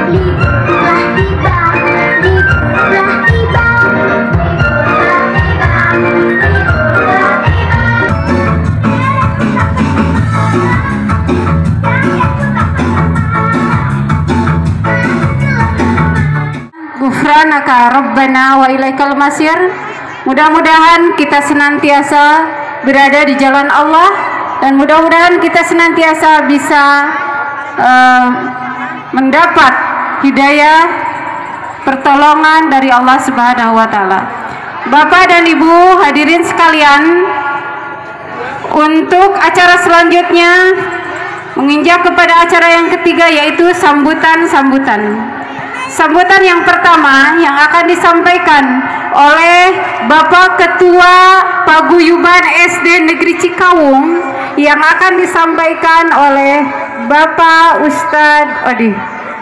Ghufranaka Rabbana wa ilaikal masir. Mudah-mudahan kita senantiasa berada di jalan Allah, dan mudah-mudahan kita senantiasa bisa mendapat hidayah pertolongan dari Allah Subhanahu wa taala. Bapak dan Ibu hadirin sekalian, untuk acara selanjutnya menginjak kepada acara yang ketiga, yaitu sambutan-sambutan. Sambutan yang pertama yang akan disampaikan oleh Bapak Ketua Paguyuban SD Negeri Cikawung, yang akan disampaikan oleh Bapak Ustadz Odi.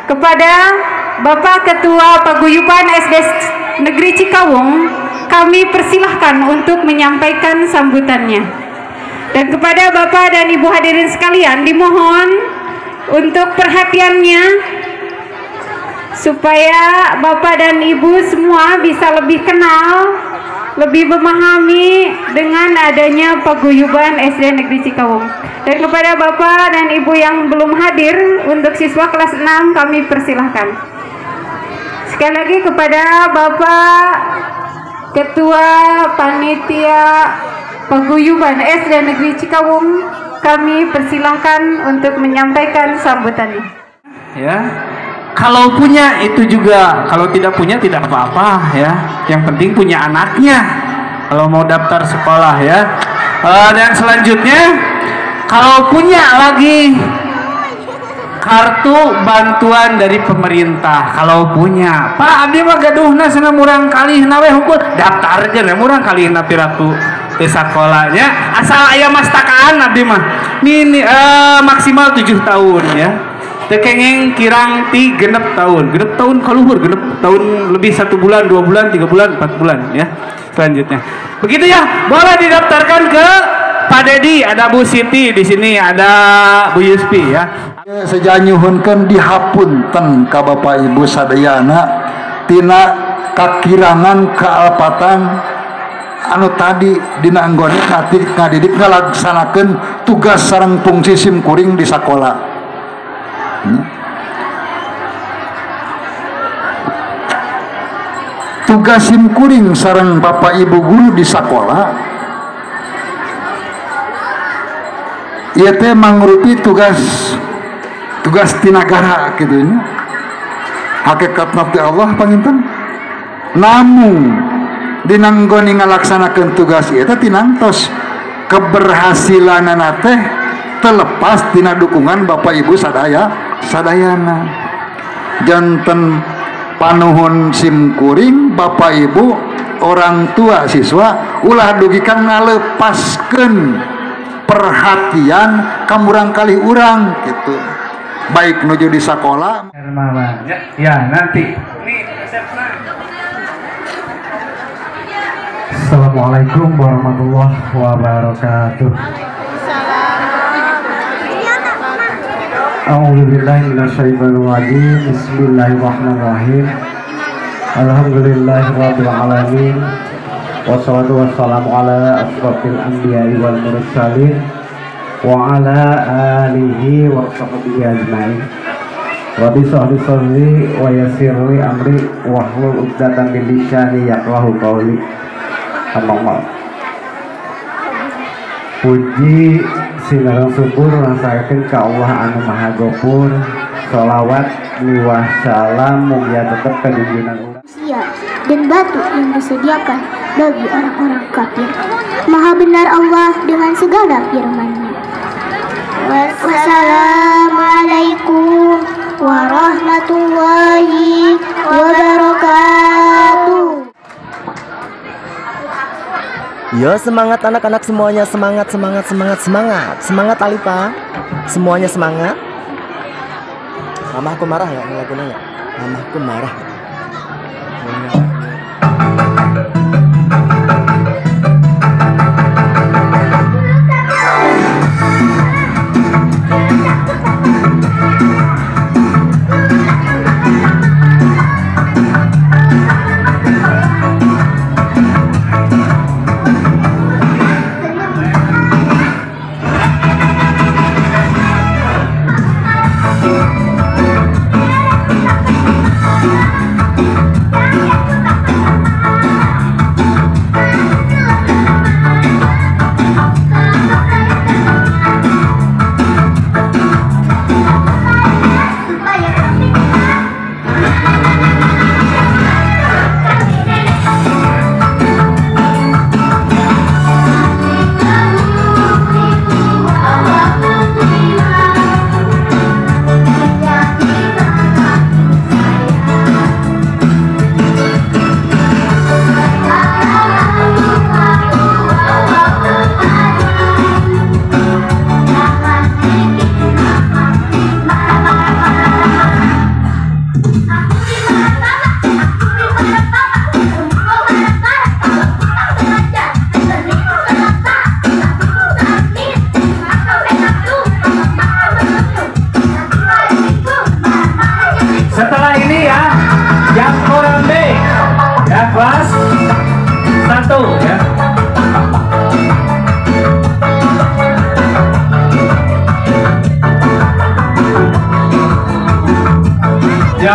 Kepada Bapak Ketua Paguyuban SD Negeri Cikawung, kami persilahkan untuk menyampaikan sambutannya. Dan kepada Bapak dan Ibu hadirin sekalian, dimohon untuk perhatiannya, supaya Bapak dan Ibu semua bisa lebih kenal, lebih memahami dengan adanya Paguyuban SD Negeri Cikawung. Dan kepada Bapak dan Ibu yang belum hadir, untuk siswa kelas 6 kami persilahkan. Sekali lagi kepada Bapak Ketua Panitia Paguyuban SD Negeri Cikawung, kami persilahkan untuk menyampaikan sambutannya. Ya. Kalau punya itu juga, kalau tidak punya tidak apa-apa ya. Yang penting punya anaknya kalau mau daftar sekolah ya. Dan selanjutnya, kalau punya lagi kartu bantuan dari pemerintah, kalau punya, Pak abdi mah gaduhna sana murang kali nawe hukum daftar aja na murang kali na piraku ke sekolahnya, asal aya mastakaan abdi mah ini maksimal 7 tahun ya. Tekengeng kirang ti genep tahun kaluhur, genep tahun lebih 1 bulan, 2 bulan, 3 bulan, 4 bulan ya. Selanjutnya begitu ya, boleh didaftarkan ke Pak Dedi, ada Bu Siti di sini, ada Bu Yuspi ya. Sejanyuhunkeun dihapunten ka Bapak Ibu sadayana tina kakirangan kealpatan anu tadi dina anggone ngadidik ngalaksanakeun tugas sareng fungsi simkuring di sakola. Tugas simkuring sareng Bapak Ibu guru di sekolah ieu teh mangrupi tugas ti nagara kitu nya. Hakikatna teh Allah panginten. Namun dinanggoni ngalaksanakeun tugas ieu teh tinangtos keberhasilanana teh terlepas tina dukungan Bapak Ibu sadayana. Janten panuhun simkuring Bapak Ibu orang tua siswa ulah dugikan ngalepaskeun perhatian kamurang kali urang gitu, baik nuju di sekolah ya nanti. Assalamualaikum warahmatullahi wabarakatuh. A'udzubillahi minasyaitonir rajim. Bismillahirrahmanirrahim. Alhamdulillahirabbil alamin. Wassalatu wassalamu ala asyrofil anbiya'i wal mursalin wa ala alihi wa sahbihi ajmain. Rabbi shrah sadri wa yassir li amri wahlul 'uqdatam min lisani yafqahu qawli. Allahumma puji sinareng syukur rasakeun ka Allah anu Maha Ghafur. Sholawat liwah salam mugia tetep ka junjungan manusia dan batu yang disediakan bagi orang-orang kafir. Maha benar Allah dengan segala firman-Nya. Wassalamualaikum warahmatullahi wabarakatuh. Yo, semangat anak-anak semuanya, semangat Alifa, semuanya semangat. Mamahku marah ya lagunya ya. Mamahku marah.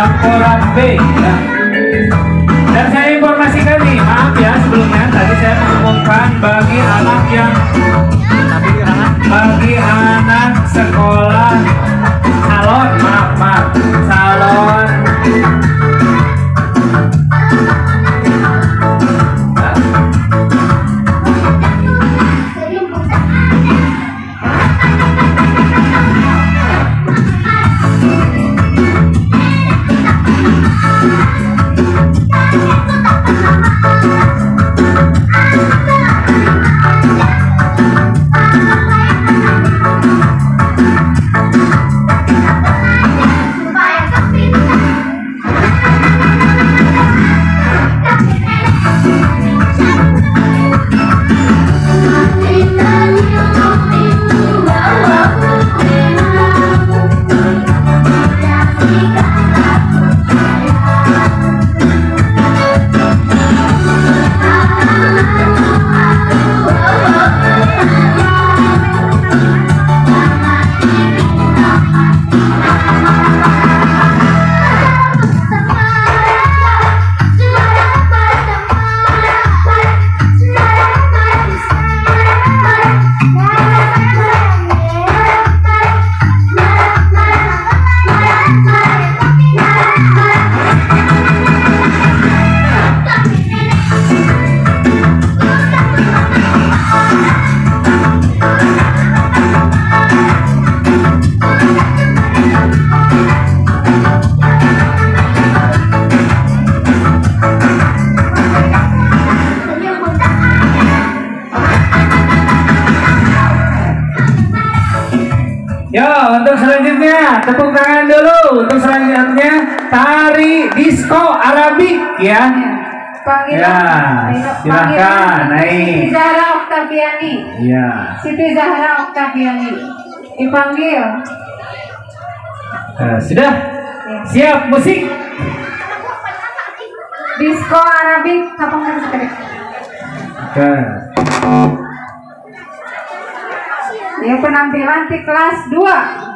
Laporan B ya. Dan saya informasikan nih, maaf ya sebelumnya tadi saya mengumumkan bagi anak sekolah salon, maaf salon untuk selanjutnya tepuk tangan dulu. Untuk selanjutnya tari disco Arabik ya. Panggilan. Ya, silakan naik. Siti Zahra Oktaviani. Ya. Siti Zahra Oktaviani. Dipanggil. Sudah. Siap musik. Disco Arabik kapan sekali? Ya, penampilan di kelas 2.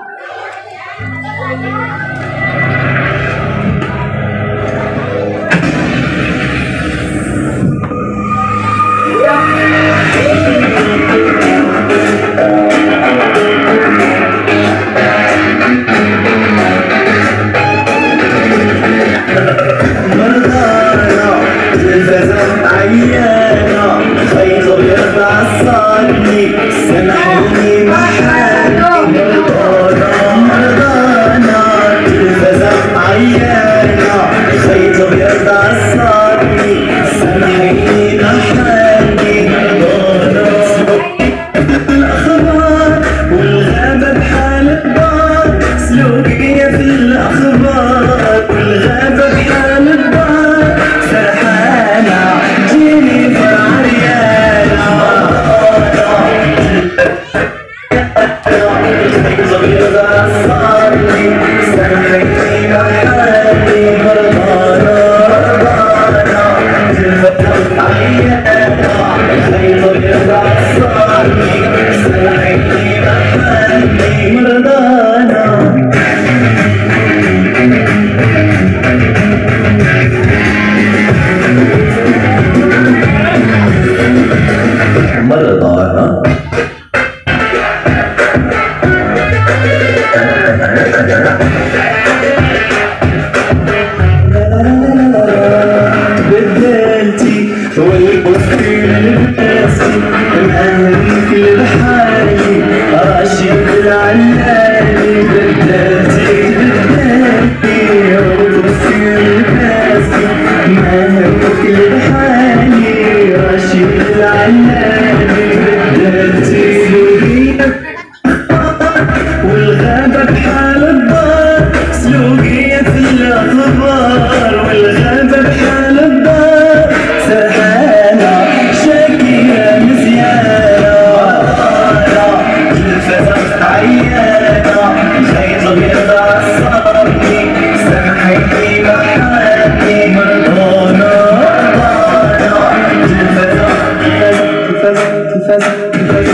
Sampai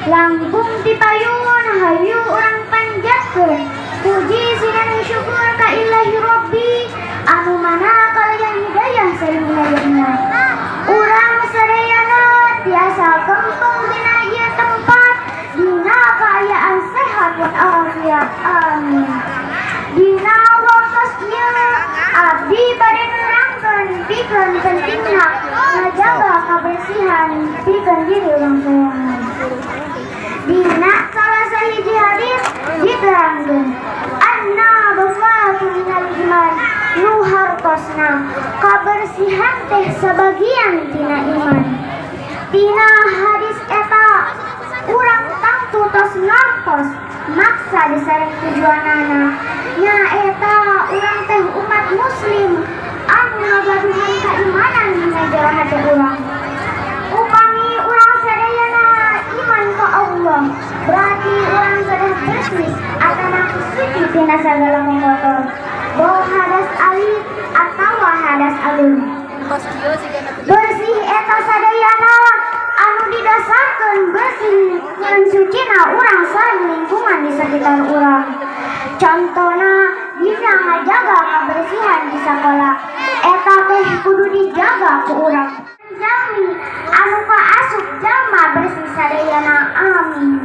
Langkung tipayun hayu orang panjatkeun puji sinan syukur ka ilahi rabbi anu mana kalian hidayah sareng hidayahna. Urang sadayana tiasa kempeng dina ieu tempat dina kaayaan sehat walafiat. Amin. Dina waktos ieu abdi bade nerangkeun pikeun pentingna ngajaga kabersihan pikeun diri urang sorangan. Dina salah sahiji hadis diterangkeun anna bafatu minal iman nu hartosna kabersihan teh sebagian tina iman. Tina hadis eta urang tangtu tos ngartos maksa disareng tujuanana nya eta urang teh umat muslim anu ngagaduhan keimanan dina jero hate urang. Upami urang sadayana iman ka Allah berarti urang sadaya bersih atana suci tina sagala kotor bau hadas alif atawa hadas alun. Bersih eta sadayana anu didasarkeun bersih ngan sucina urang sareng lingkungan di sekitar urang. Contona dina ngajaga kabersihan di sakola eta teh kudu dijaga ku urang. Jami anu kaasup jalma bersih sadayana. Amin.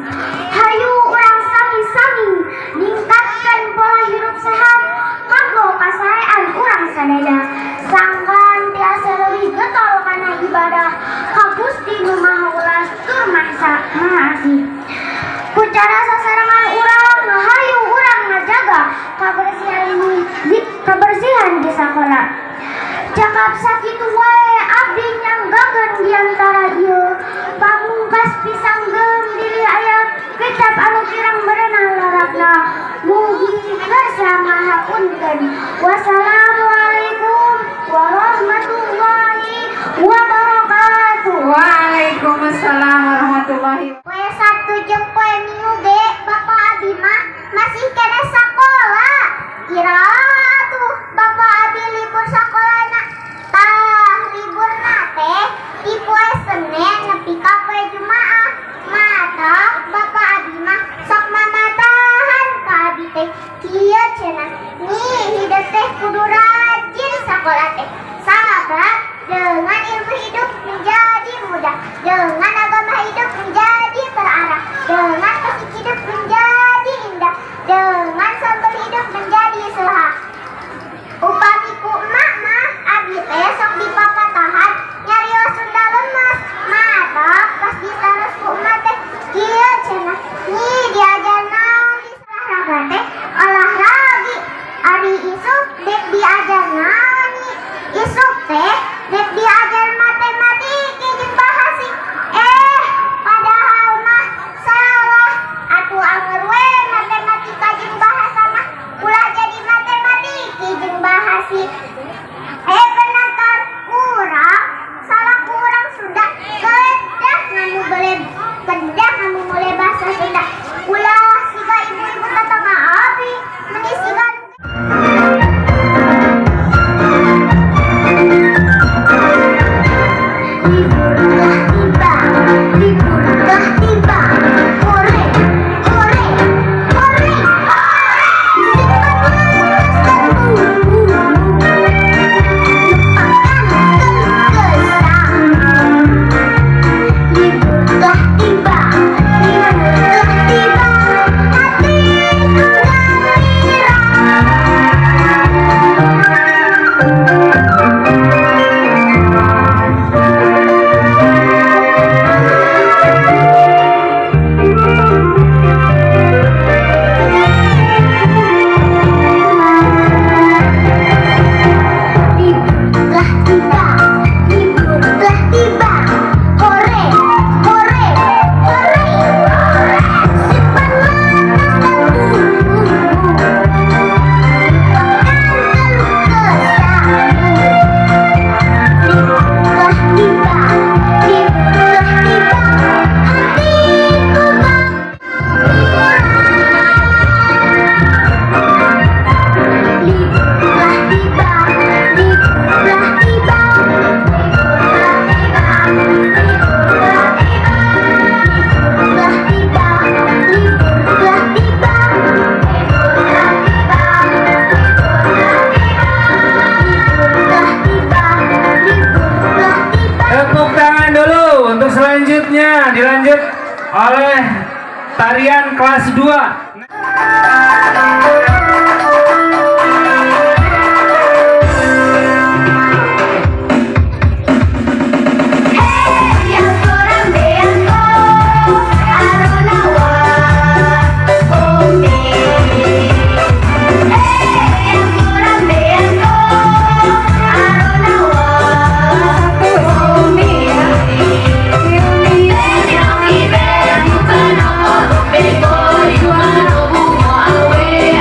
Hayu urang sami-sami ningkatkeun pola hirup sehat kanggo kasarean urang sadaya. Sangkan tiasa leuwih getol kana ibadah ka Gusti Nu Maha Ulas tur Maha Asih. Ku cara sasarangan urang hayu urang ngajaga kabersihan di sakola. Cakap sakitu wae abdi nyanggakeun di antara ieu pamungkas pisanggeun diri aya kecap anu kirang berenah larakna. Mugi kersa ngahapunten. Wassalamualaikum warahmatullahi wabarakatuh. Waalaikumsalam warahmatullahi wabarakatuh. Poe Sabtu jeung poe Minggu ge Bapak Abi mah masih kena sakola. Iraha tuh Bapak Abi libur sakolana. Tah liburna teh di poe Senin nepi ka poe Jumaah. Mata Bapak Abi mah sok mamatahan ka Abi teh kieu cenah. Nih hidup teh kudu rajin sakola teh. Sabab dengan ilmu hidup menjadi mudah, dengan agama hidup menjadi terarah, dengan musik hidup menjadi indah, dengan sambal hidup menjadi sehat. Upami ku emak mah abi teh sok dipapatahan nyarios Sunda lemes. Mata pas ditaros ku emak teh kieu cenah. Nih diajarna di olahraga teh olahragi. Ari isuk dek diajarna nih isuk teh dek diajar matematika jeung bahasa. Padahal mah salah. Atuh anger we matematika jeung bahasa mah ulah jadi matematika jeung bahasa. Bener kurang salah kurang sudah kedah nganu boleh bahasa Sunda. Ulah siga ibu-ibu tetangga abi menisigan. Libur dah tiba, ore, ore, ore, libur dah tiba. tarian kelas 2. Away.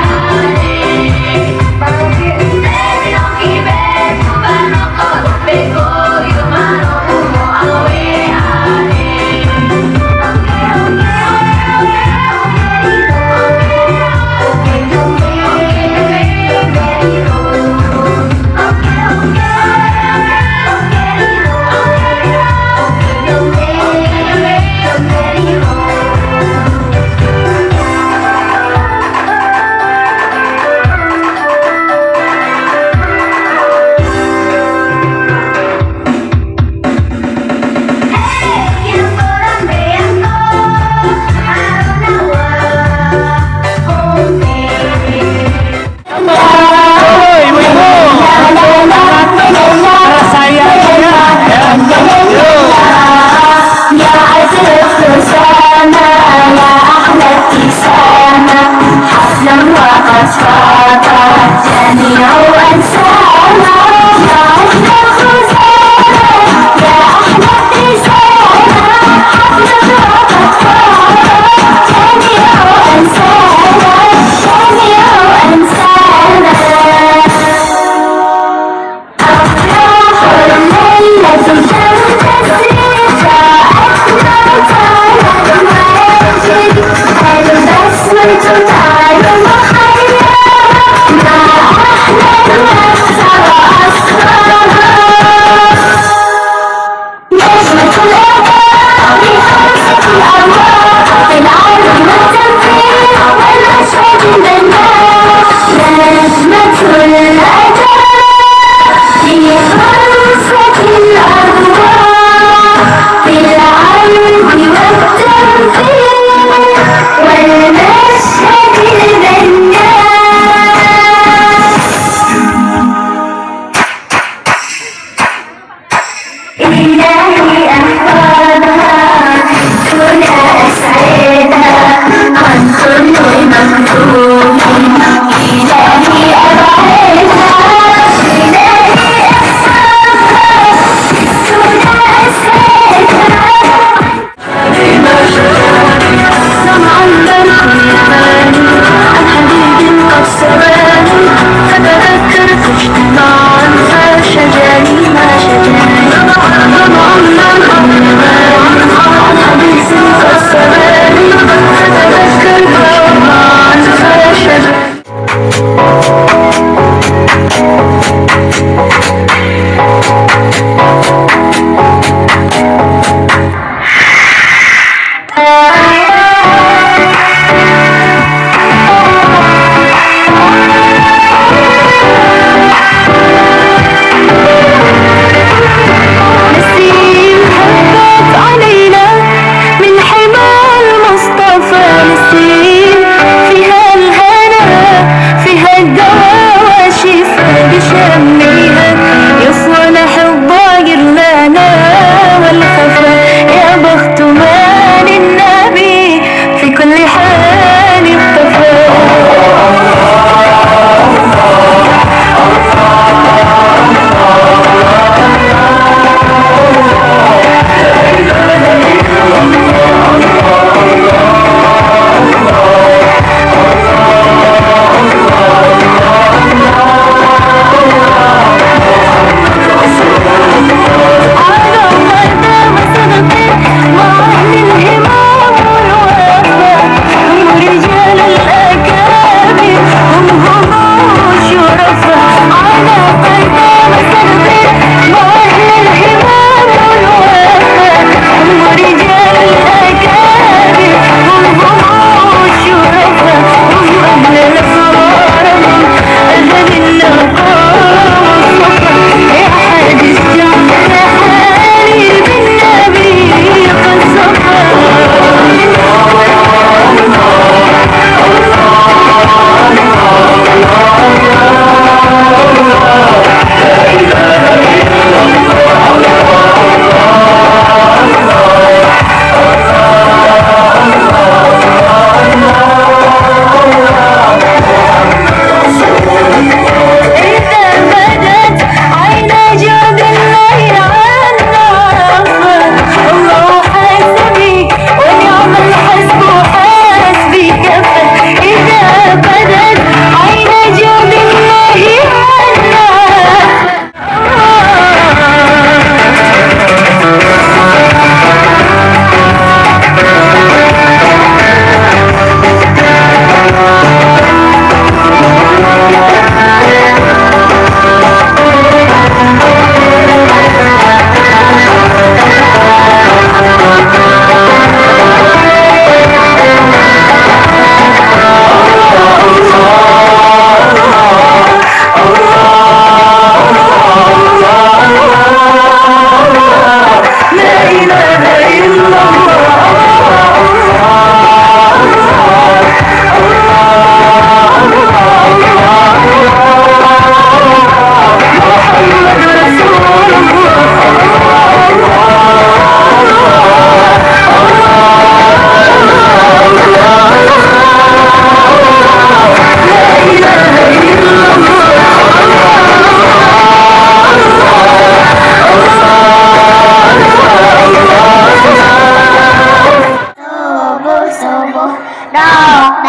dok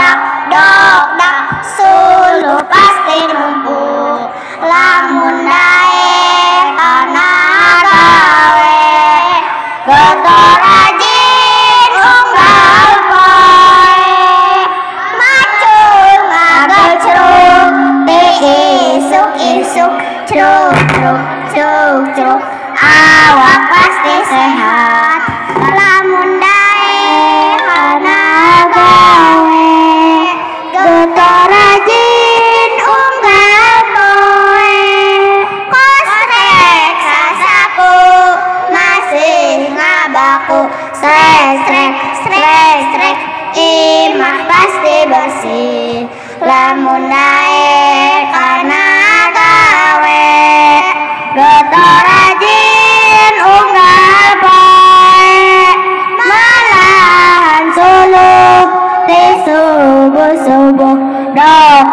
dak sulu pasti numpu lamun dae kana gawe getor rajin unggal poe macul ngagecruk isuk cruk awak pasti sehat lamun dae kana gawe getor rajin unggal poe kosrek sasaku masih ngabaku srek imah pasti bersih lamun dae kana gawe getor rajin unggal poe malahan suluk di subuh dok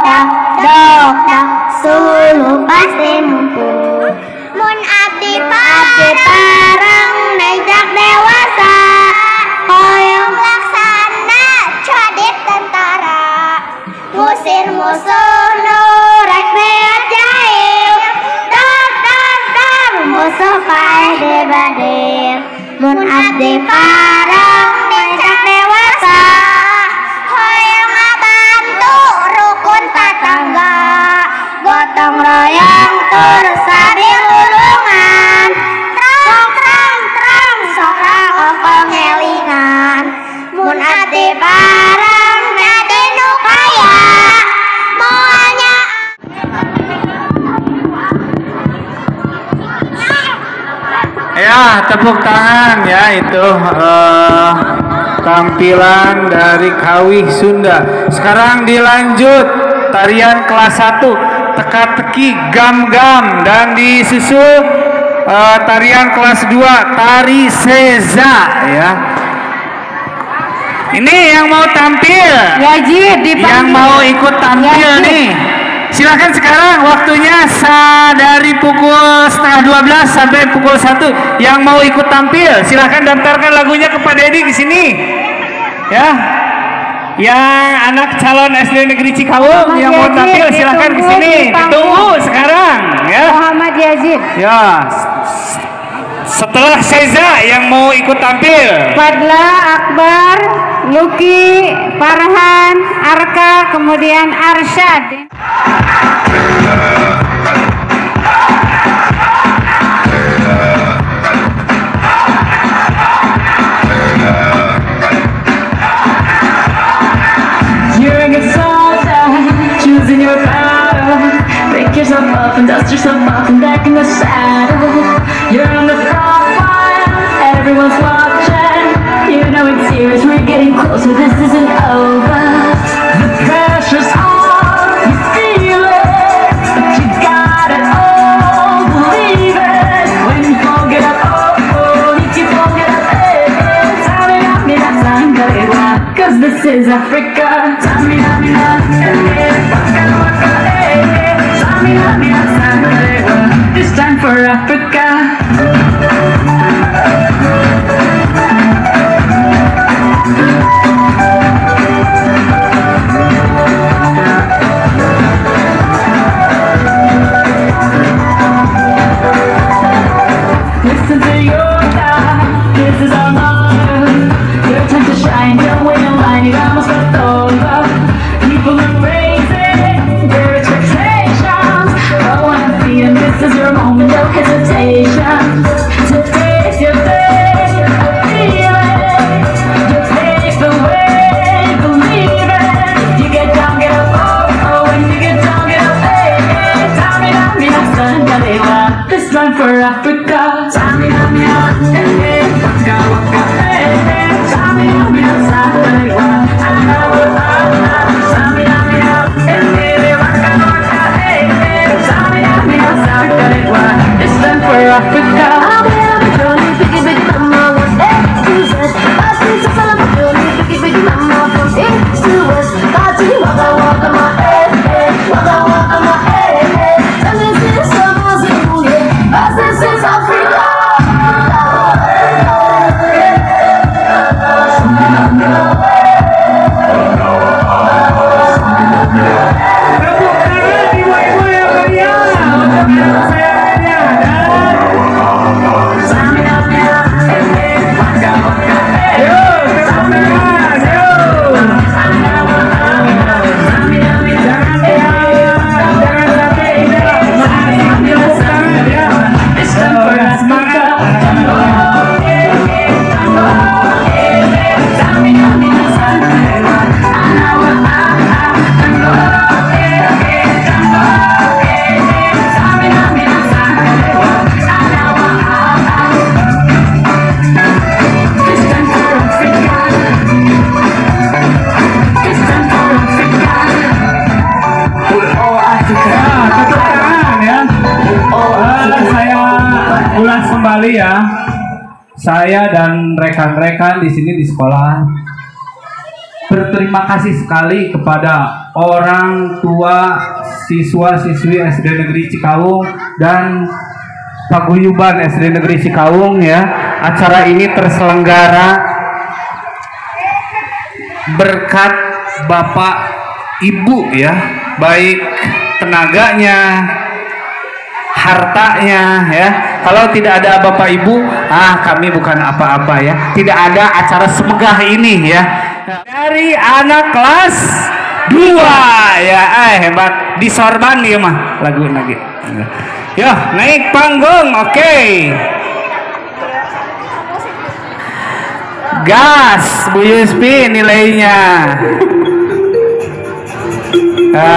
dak suluk pasti mumpung mun abdi parang nejak dewasa hoyong laksana cadit tentara ngusir musuh nurek beat jahil dar musuh paeh debadir mun abdi parang nejak dewasa hoyong ngabantu rukun tatangga gotong royong tur sari lulungan terang sora kokong elingan mun abdi parang jadi nu kaya moalnya Ya, tepuk tangan ya itu tampilan dari Kawih Sunda. Sekarang dilanjut tarian kelas 1 teka-teki gam-gam dan disusul tarian kelas 2 tari seza ya. Ini yang mau tampil. Yazid dipanggil. Yang mau ikut tampil Yazid. nih. Silakan sekarang waktunya dari pukul 11:30 sampai pukul 1. Yang mau ikut tampil silakan daftarkan lagunya ke Pak Dedi di sini. Ya. Yang anak calon SD Negeri Cikawung yang mau tampil silakan ke sini. Ditunggu sekarang ya. Muhammad Yazid. Ya. Setelah Seza yang mau ikut tampil. Fadla, Akbar, Luki, Farhan, Arka, kemudian Arsyad. You're a good soldier, choosing your battle. Pick yourself up and dust yourself off and back in the saddle. You're on the front line, everyone's watching. You know it's serious, we're getting closer, this isn't over. The pressure's on, you feel it, but you got it all, believe it. When you fold it up, if you fold it up, Tamina, Sangalewa, 'cause this is Africa. Tamina, Waka, Tamina, Sangalewa, it's time for Africa. Listen to your God, this is our motto. Your time to shine, don't wait in line, you almost got over. People are raising their expectations. Go on and feed them, this is your moment, no hesitation. Today's your day, feel it. You pave the way, believe it. You get down, get up, when you get down, get up, Tamina, Sangalewa, this time for Africa. Tamina, Waka, Waka, Tamina, Sangalewa, Tamina, Waka, Waka, Tamina, Sangalewa, this time for Africa. Big mama was A to Z. Last week's a fella, big mama from east to west. Party, waka, waka, my head, waka, waka, my head. And this is summer's in, yeah. This is Africa. saya dan rekan-rekan di sini di sekolah berterima kasih sekali kepada orang tua siswa-siswi SD Negeri Cikawung dan paguyuban SD Negeri Cikawung ya. Acara ini terselenggara berkat Bapak Ibu ya, baik tenaganya, hartanya ya. Kalau tidak ada Bapak Ibu, kami bukan apa-apa ya. Tidak ada acara semegah ini ya. Dari anak kelas 2 ya, hebat. Disorban ya mah lagu lagi. Yo, naik panggung, oke. Gas, Bu Yuspi nilainya. Ya.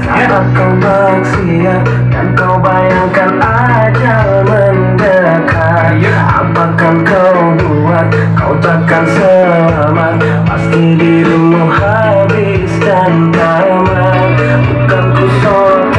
Saat kau maksiat dan kau bayangkan ajal mendekat, apakan kau buat? Kau takkan selamat, pasti dirimu habis dan tamat. Bukan ku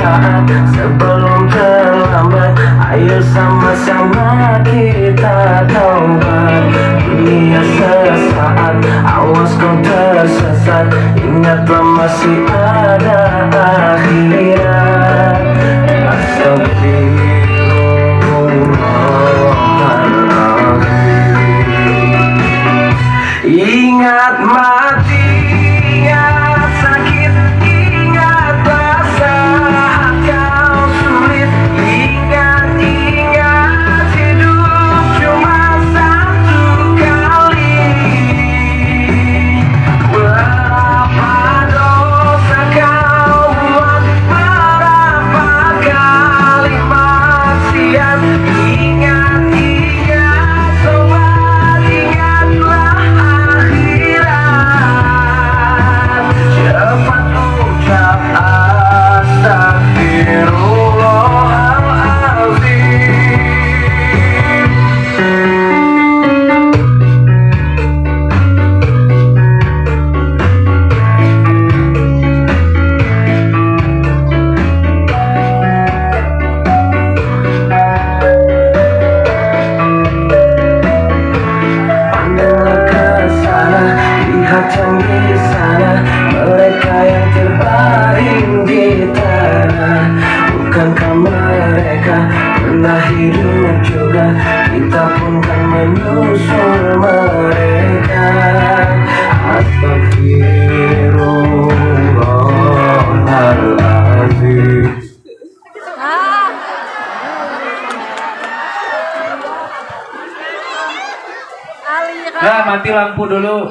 taat sebelum terlambat, ayo sama-sama kita taubat. Dunia sesaat, awas kau tersesat, ingatlah masih ada akhirat. Astagfirullahaladzim. Ingat mati, ingat sakit, ingat saat kau sulit. Ingat hidup cuma satu kali. Berapa dosa kau buat, berapa kali maksiat. Ingat sobat, ingatlah akhirat. Cepat ucap astagfirullahaladzim. Pandanglah ke sana, lihat yang di sana, mereka yang terbaring di tanah. Bukankah mereka pernah hidup juga? Kita pun kan menyusul mereka. Astagfirullahaladzim. Nah, mati lampu dulu.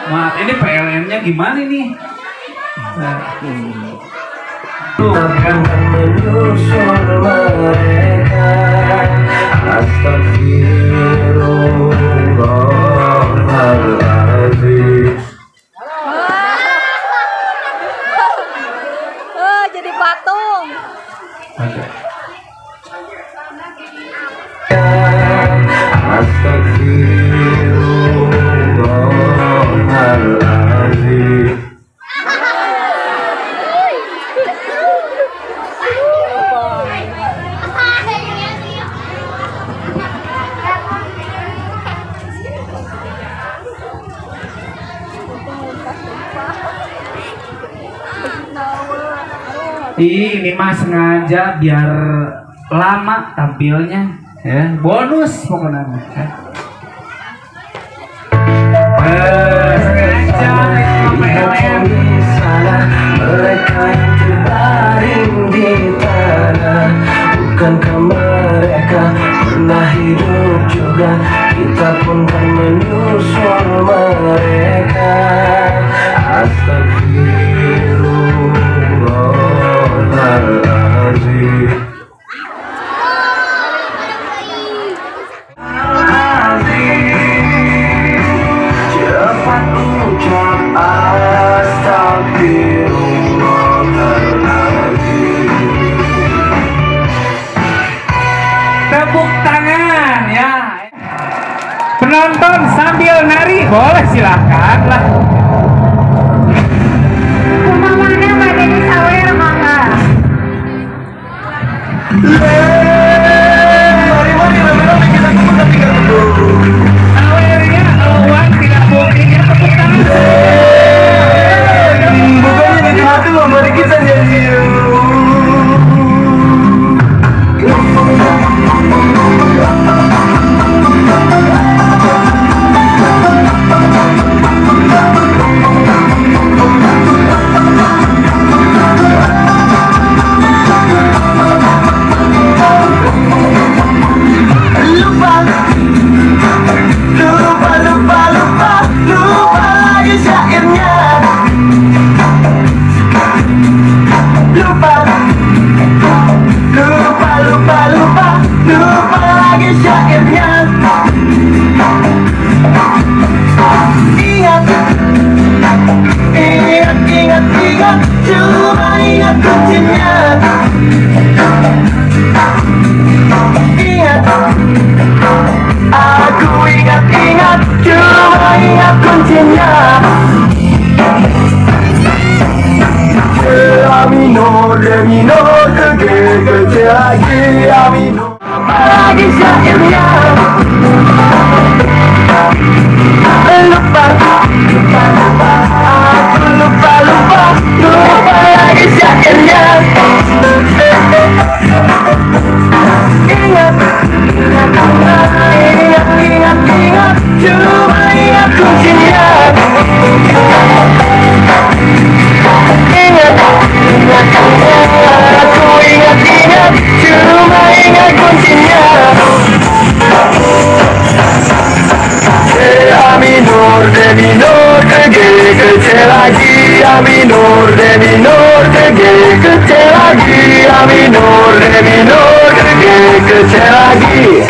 Maaf, ini PLN-nya gimana nih? Kita pun kan menyusul mereka. Astagfirullahaladzim. Jadi patung. Astagfirullahaladzim. Ini mah sengaja biar lama tampilnya, ya. Bonus pokoknya. Ya. Sengaja PLN. Mereka yang terbaring di tanah, bukankah mereka pernah hidup juga? Kita pun kan menyusul mereka. Astagfirullahaladzim. Cepat ucap astagfirullahaladzim. Tepuk tangan ya. Penonton sambil nari boleh, silakan lah. Kumamana Madeni Sawer mangga. Mari rame-rame kita kumpulkan 3 dulu. Sawernya uang tidak buktinya tepuk tangan. Bukannya di hati loh, mari kita nyanyi. kuncinya. Ingat, aku ingat, cuma ingat kuncinya. A minor, re minor, ke C lagi, A minor. Apa lagi syairnya? Lupa, aku lupa lagi syairnya. Ingat, cuma ingat kuncinya. Ingat, aku ingat, cuma ingat kuncinya. A minor, re minor, ke C lagi, A minor, re minor, ke C lagi, A minor, re minor, ke C lagi.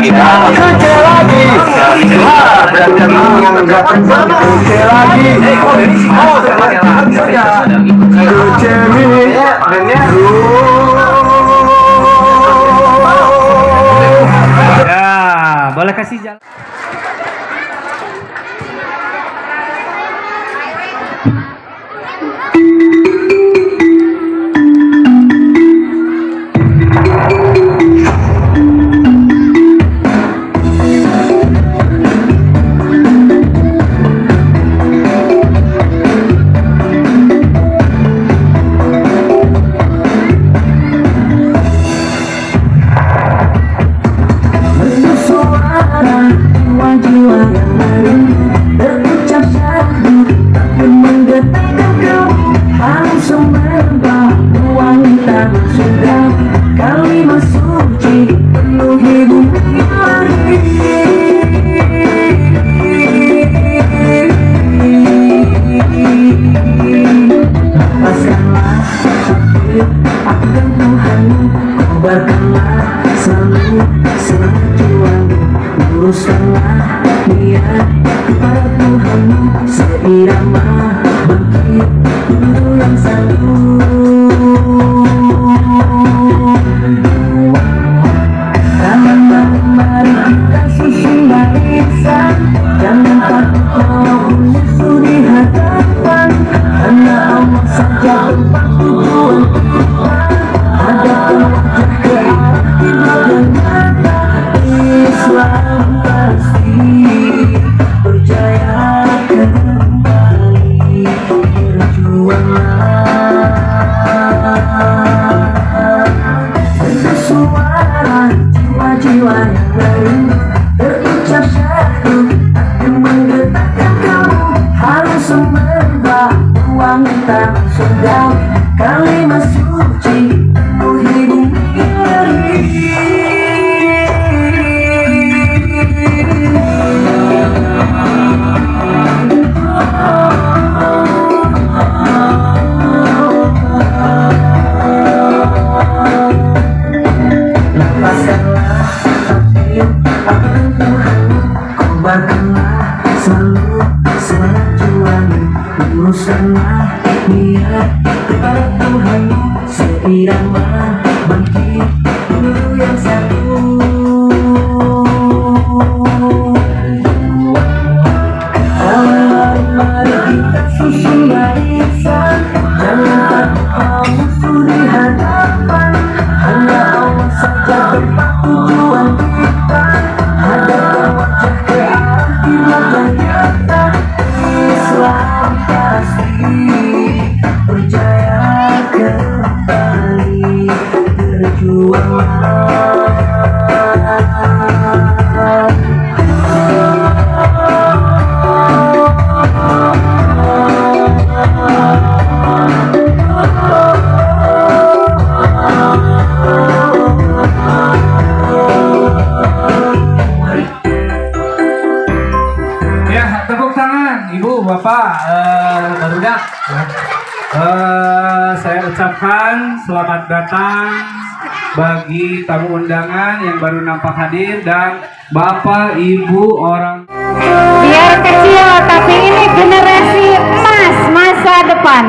Kecil lagi, berantem menganggap kecil lagi, Ya, boleh kasih jalan. Luruskanlah niat kepada Tuhanmu, seirama bangkit guru yang satu. Kawan-kawan, mari kita susun barisan, jangan takut mau musuh di hadapan, karena Allah saja tempat tujuan kita. Hadapkan wajah ke arah kiblat yang nyata. Islam pasti berjaya kembali. Berjuanglah dengan suara jiwa-jiwa yang lain, berucap syahdu yang menggetarkan kamu. Harus sembah wanita surgawi, kalimat suci penuhi bumi ngeri. Lepaskanlah hati akan Tuhanmu, kobarkanlah selalu semangat juangmu. Luruskanlah niat kepada Tuhanmu, seirama bangkit guru yang satu. Mari kita susun barisan, jangan takut mau musuh di hadapan, hanya Allah saja tempat tujuan kita. Hadapkan wajah ke arah kiblat yang nyata. Islam pasti berjaya kembali. Berjuanglah. ucapkan selamat datang bagi tamu undangan yang baru nampak hadir dan Bapak Ibu orang Biar kecil tapi ini generasi emas masa depan.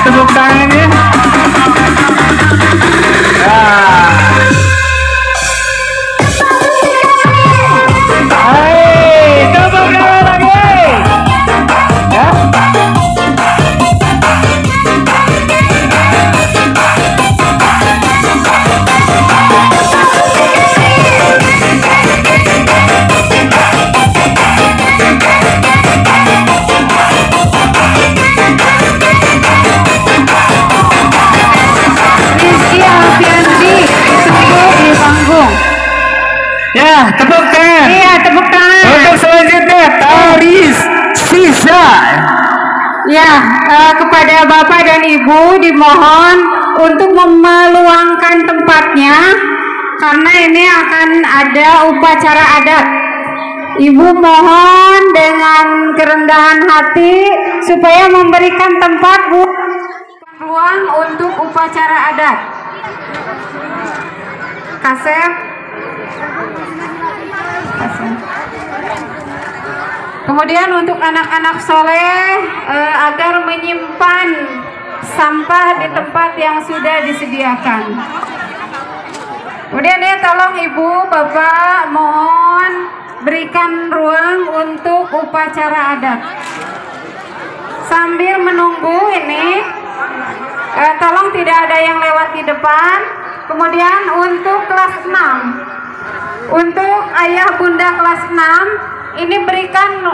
tepuk tangannya. Hai, tepuk tangan lagi. Ya. Ya, tepuk tangan. Iya, tepuk tangan. Untuk selanjutnya Taris Sisa. Ya, kepada Bapak dan Ibu dimohon untuk meluangkan tempatnya karena ini akan ada upacara adat. Ibu mohon dengan kerendahan hati supaya memberikan tempat ruang untuk upacara adat. Kasep. Kemudian untuk anak-anak soleh agar menyimpan sampah di tempat yang sudah disediakan. Kemudian ya tolong Ibu, Bapak mohon berikan ruang untuk upacara adat. Sambil menunggu ini, tolong tidak ada yang lewat di depan. Kemudian untuk kelas 6, untuk ayah bunda kelas 6, ini berikan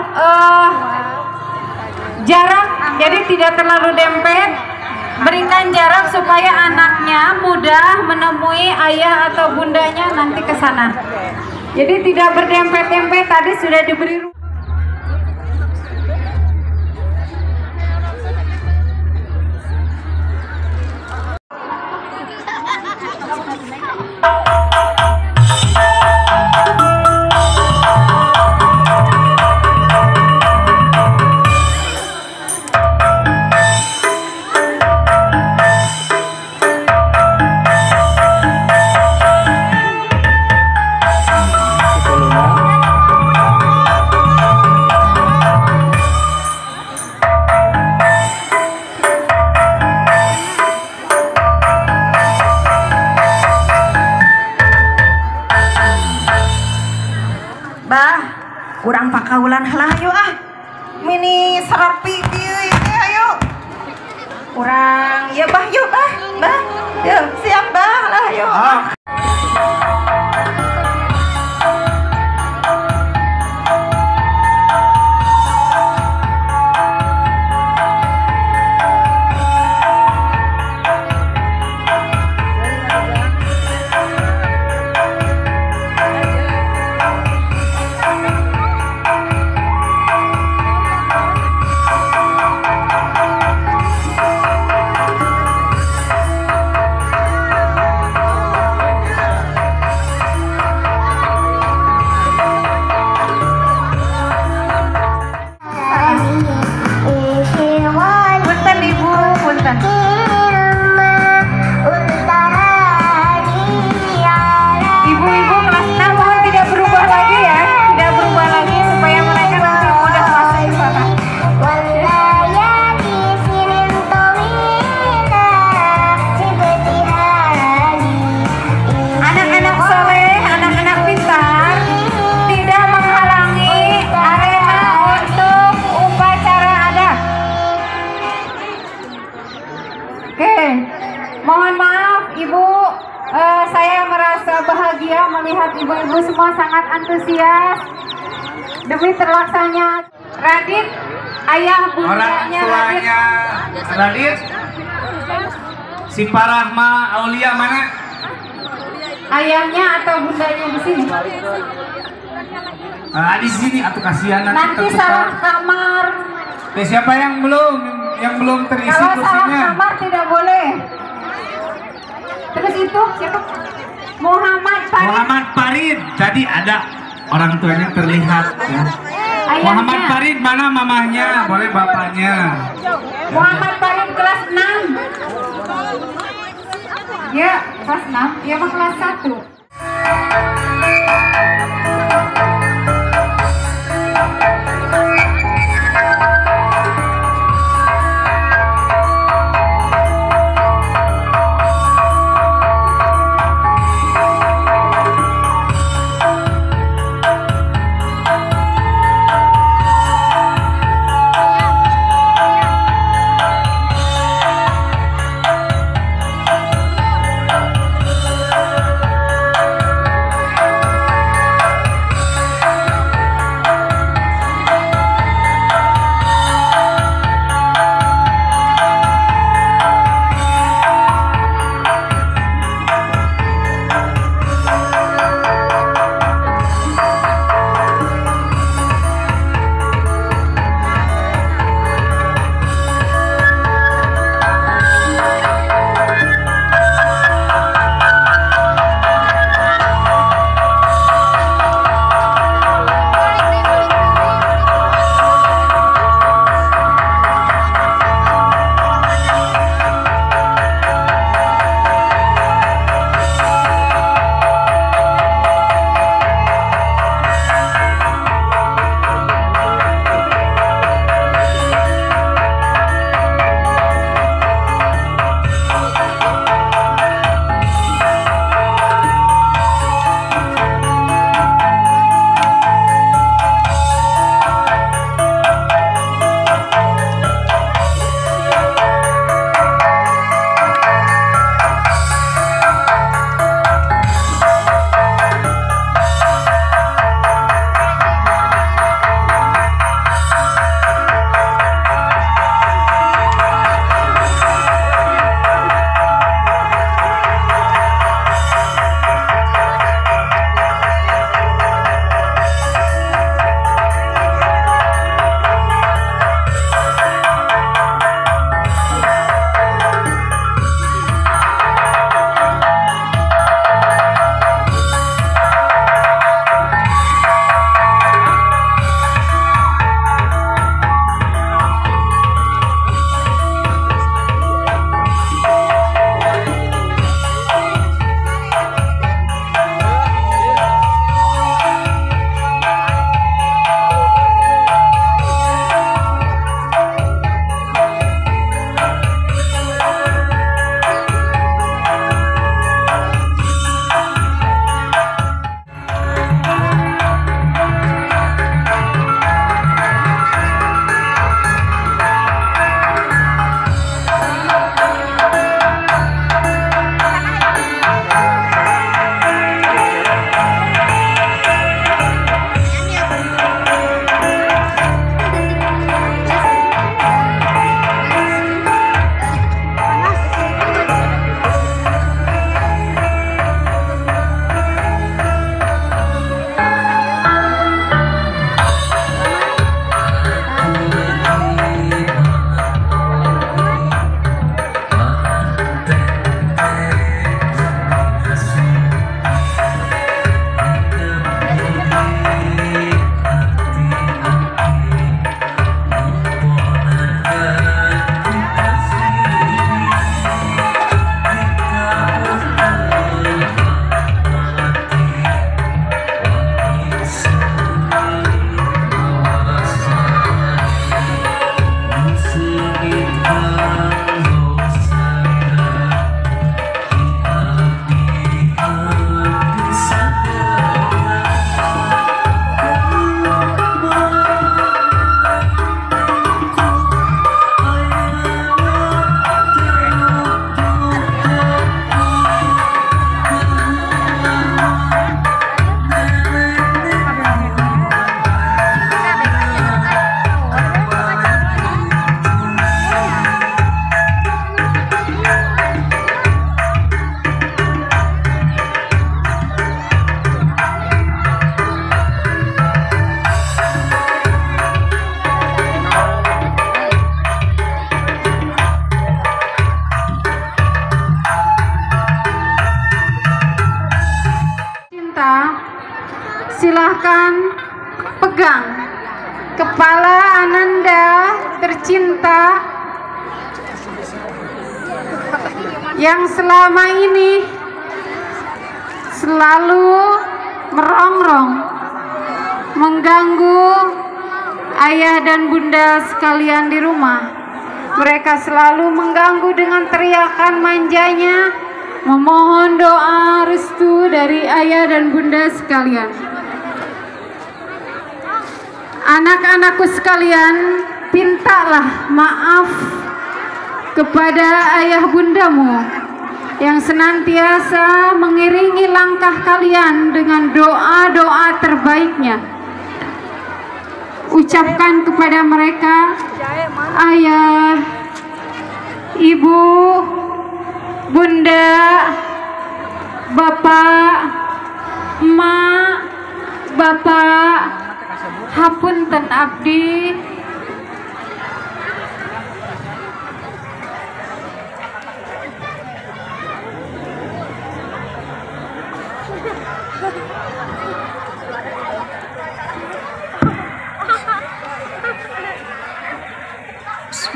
jarak, jadi tidak terlalu dempet. Berikan jarak supaya anaknya mudah menemui ayah atau bundanya nanti ke sana. Jadi tidak berdempet-dempet, tadi sudah diberi ruang. Kurang pakaulan lah ayo ah. Mini serapi ini ayo. Kurang ya bah yuk bah. Bah. Yuk siap bah lah ayo. Bahagia melihat ibu-ibu semua sangat antusias demi terlaksananya Radit, ayah bundanya Radit. Si Parahma Aulia mana? Ayahnya atau bundanya di sini? Di sini atau kasihan nanti salah kamar. Siapa yang belum terisi Kalau kursinya? salah kamar tidak boleh. Terus itu siapa? Muhammad Farid. Jadi ada orang tuanya terlihat ya. Ayahnya. Muhammad Farid mana mamahnya? Boleh bapaknya. Muhammad Farid kelas 6. Ya, kelas 6. Ya, mah kelas 1. silahkan pegang kepala Ananda tercinta yang selama ini selalu merongrong mengganggu ayah dan bunda sekalian di rumah. Mereka selalu mengganggu dengan teriakan manjanya, memohon doa restu dari ayah dan bunda sekalian. Anak-anakku sekalian, pintalah maaf kepada ayah bundamu yang senantiasa mengiringi langkah kalian dengan doa-doa terbaiknya. Ucapkan kepada mereka, ayah, ibu, bunda, bapak, emak, bapak, hapunten abdi.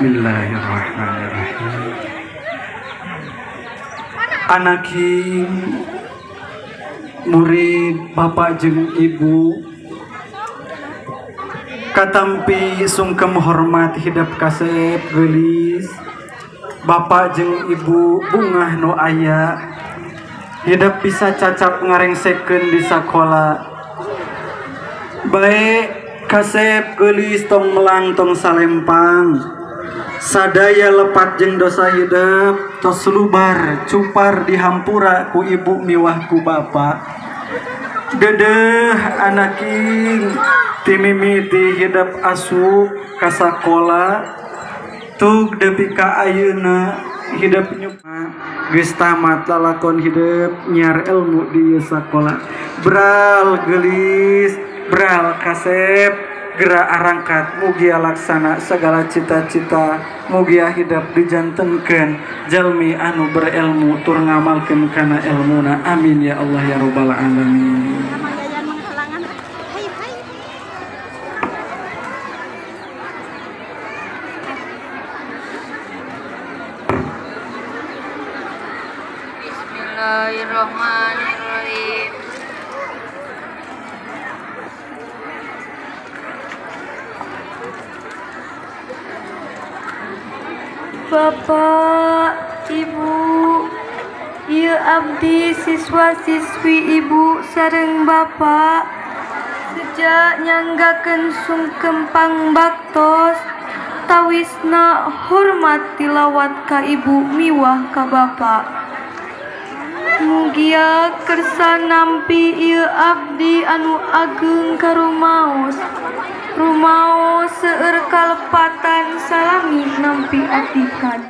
Bismillahirrahmanirrahim. Anaking murid bapak jeung ibu katampi sungkem hormat hidap kasep gelis bapak jeung ibu bungah no aya hidap bisa cacap ngarengsekeun di sakola baik kasep gelis tong melang tong salempang sadaya lepat jeung dosa hidup tos lubar cupar dihampura ku ibu miwah ku bapak dedeh anaking timimiti hidup asup ka sakola tug depi ka ayeuna hidup nyupa geus tamat lalakon hidup nyiar ilmu di sakola bral gelis bral kasep gerak arangkat mugia laksana segala cita-cita mugia hidup dijantenkeun jalmi anu berilmu tur ngamalkeun kana ilmuna amin ya Allah ya rabbal alamin. Bismillahirrahmanirrahim. Bapak, Ibu, ieu abdi siswa-siswi Ibu sareng Bapak sejak nyanggakeun sungkem pangbaktos tawisna hormat tilawat ka Ibu miwah ka Bapak. Mugia kersa nampi ieu abdi anu ageung ka rumaos seueur kalepatan salami nampi atikan.